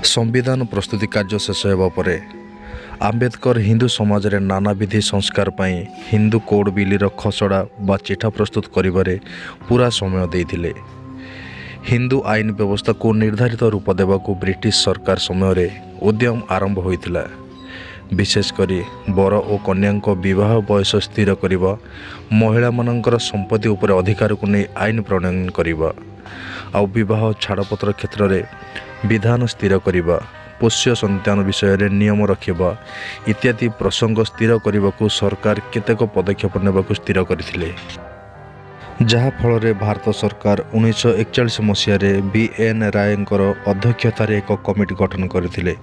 संविधान प्रस्तुति कार्य शेष होगा पर आंबेडकर हिंदू समाज रे नानाविधि संस्कार पाई हिंदू कोड बिल खसड़ा बा चिठा प्रस्तुत करिबारे पूरा समय देइथिले। हिंदू आईन व्यवस्था को निर्धारित रूप देवाकू ब्रिटिश सरकार समय रे उद्यम आरंभ होइथिला। विशेषकर बर और कन्या विवाह बयस स्थिर करवा, महिला मानकर संपत्ति उपर अधिकार को नहीं आईन प्रणयन करवा, आउ विवाह छाड़पत्र क्षेत्र में विधान स्थिर करवा, पोष्य संतान विषय रे नियम रखा इत्यादि प्रसंग स्थिर करने को सरकार केतेक पदक्षेप नेबाकू स्थिर करथिले। जहाँ फल भारत सरकार 1941 मसीह बी.एन. रायंकर अध्यक्षतार एक कमिटी गठन करथिले।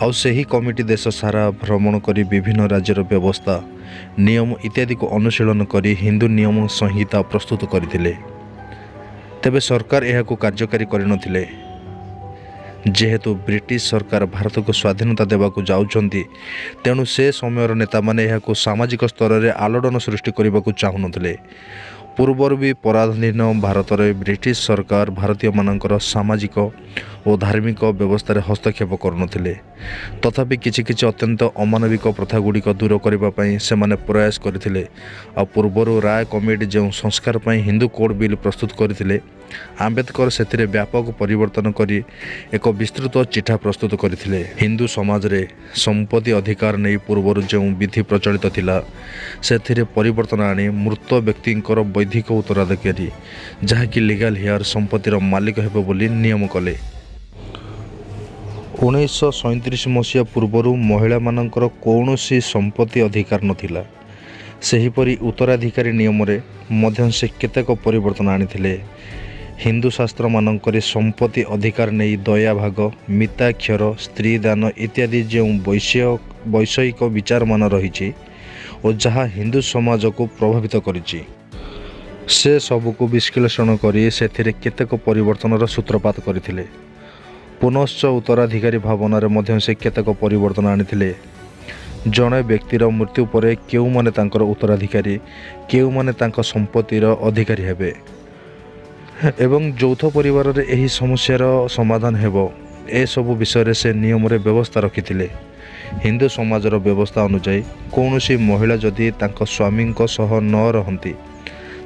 आउ सही कमिटी देश सारा भ्रमण करी विभिन्न राज्यर व्यवस्था नियम इत्यादि को अनुशीलन करी हिंदू नियम संहिता प्रस्तुत करथिले। तेबे सरकार यह कार्यकारी करनथिले। जेहेतु ब्रिटिश सरकार भारत को स्वाधीनता देवाकू जाउछंती, तेणु से समयर नेता माने यह सामाजिक स्तर में आलोड़न सृष्टि करने को चाहूनथिले। पूर्वर भी पराधीन भारत में ब्रिटिश सरकार भारतीय मानकर सामाजिक और धार्मिक व्यवस्था हस्तक्षेप करुनथिले। तथापि किछि अत्यंत अमानविक प्रथा गुड़िक दूर करने से प्रयास करथिले। आ पूर्वर राय कमिटी जो संस्कार पर हिंदू कोड बिल प्रस्तुत करथिले, आंबेडकर से व्यापक परिवर्तन करी एक विस्तृत चिठा प्रस्तुत करथिले। हिंदू समाज रे संपत्ति अधिकार नहीं पूर्वर जो विधि प्रचलित थिला से परिवर्तन आनी मृत व्यक्तिंकर वैधिक उत्तराधिकारी जहाँकि लीगल हेयर संपत्तिर मालिक हेबो बोली नियम कले। 1937 मसीहा पूर्वर महिला मानकर कौनसी संपत्ति अधिकार नथिला। सेहीपरि उत्तराधिकारी नियम रे मध्य से केतेक परिवर्तन आनिथिले। हिंदू शास्त्र मानकर संपत्ति अधिकार नहीं दया भाग, मिताक्षर, स्त्री दान इत्यादि जो वैषयिक विचार मान रही और जहाँ हिंदू समाज को प्रभावित करिछि, से सबको विश्लेषण करी सेथिरे केतेक परिवर्तनर सूत्रपात करथिले। पुनश्च उत्तराधिकारी भावना रे मध्य से केतेक परिवर्तन आनिथिले। जड़े व्यक्तिर मृत्यु पर केउ माने तांकर उत्तराधिकारी, केउ माने तांका संपत्तिर अधिकारी हेबे एवं यौथ परिवार रे एही समस्यार समाधान हेबो, ए सब विषय से नियम रे व्यवस्था रखिथिले। हिंदू समाजर व्यवस्था अनुसार कौनसी महिला जदि तांका स्वामी सह न रहंती,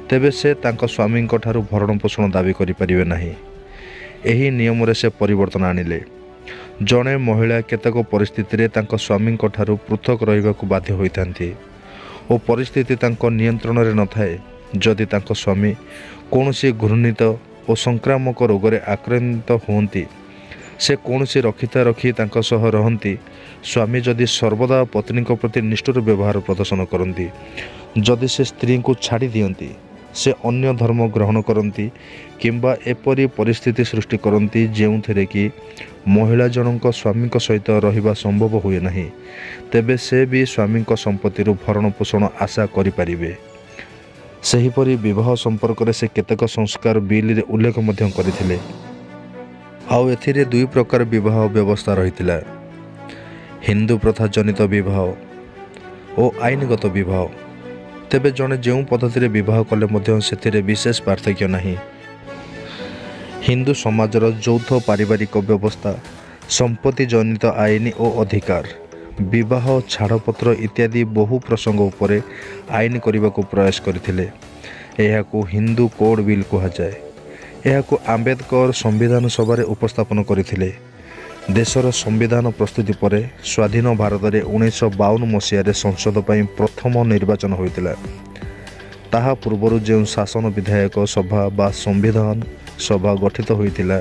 तेबे से तांका स्वामी ठारू भरण पोषण दाबी करि परिबे नाही। एही नियम रे से परिवर्तन आनिले। जड़े महिला केतेक परिस्थिति रे तांका स्वामी ठारू पृथक रहिबाकू बाध्य होइथांती और परिस्थिति तांका नियंत्रण रे न थाए। जदि तांका स्वामी कौनसी घृणित और संक्रामक रोग रे आक्रांत होती, से कौनसी रक्षिता रखी तांका सह रहंती, स्वामी जदि सर्वदा पत्नी प्रति निष्ठुर व्यवहार प्रदर्शन करती, जदि से स्त्री को छाड़ी दियंती, से अन्य धर्म ग्रहण करती किंबा एपरी परिस्थिति सृष्टि करती जो कि महिला जनक स्वामी सहित रहिबा संभव हुए नहीं, तेबे से भी स्वामी संपत्ति भरण पोषण आशा करिपारिबे। सेहीपरि विवाह संपर्क से केतेक संस्कार बिल रे उल्लेख मध्य करथिले। आउ एथिरे दुई प्रकार विवाह व्यवस्था रहितिला, हिंदू प्रथा जनित विवाह और आईनगत विवाह। तेबे जड़े जो पद्धति विवाह कले मध्य सेथिरे विशेष पार्थक्य नहीं। हिंदू समाजर यौथ पारिवारिक व्यवस्था, संपत्ति जनित आईन और अधिकार, विवाह छाड़पत्र इत्यादि बहु प्रसंग उपरे आईन करने को प्रयास करथिले। यह हिंदू कोड बिल कहुए। यह आंबेडकर संविधान सभा उपस्थापन करथिले। देशर संविधान प्रस्तुति पर स्वाधीन भारत में 1952 मसीह संसद पर प्रथम निर्वाचन होता। ताहा पूर्वर जो शासन विधायक सभा बा संविधान सभा गठित होता,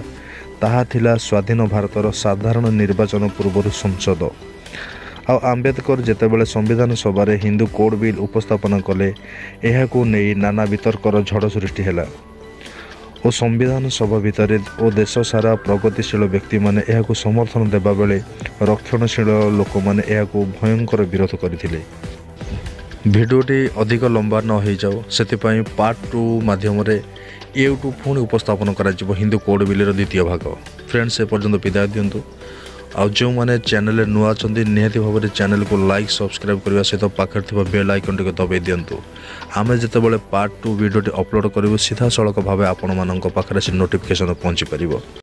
ताहा थिला स्वाधीन भारतर साधारण निर्वाचन पूर्वर संसद। आंबेडकर जेतेबेले संविधान सभा हिंदू कोड बिल उपस्थापन कले, यह नहीं नाना वितर्कर झड़ सृष्टि है और संविधान सभा भितर और देश सारा प्रगतिशील व्यक्ति माने यह समर्थन देबा बेले रक्षणशील लोक माने यह भयंकर विरोध करथिले। भिडियोटी अधिक लंबा न हो जाओ से पार्ट 2 माध्यम यूट्यूब पुणी उपस्थापन करा हिंदू कोड बिल द्वितीय भाग। फ्रेंड्स, ए पर्यंत विदाय दिंतु। आउ जो माने चैनल नुआ चंदी निहाती भाव चैनल को लाइक सब्सक्राइब करने सहित पाखे थी बेल आइकन टी दबाई दिंतु। आम जिते पार्ट 2 भिडियो अपलोड करूँ सीधा सड़क भाव आपण मान पाखे से नोटिफिकेशन पहुँची पार।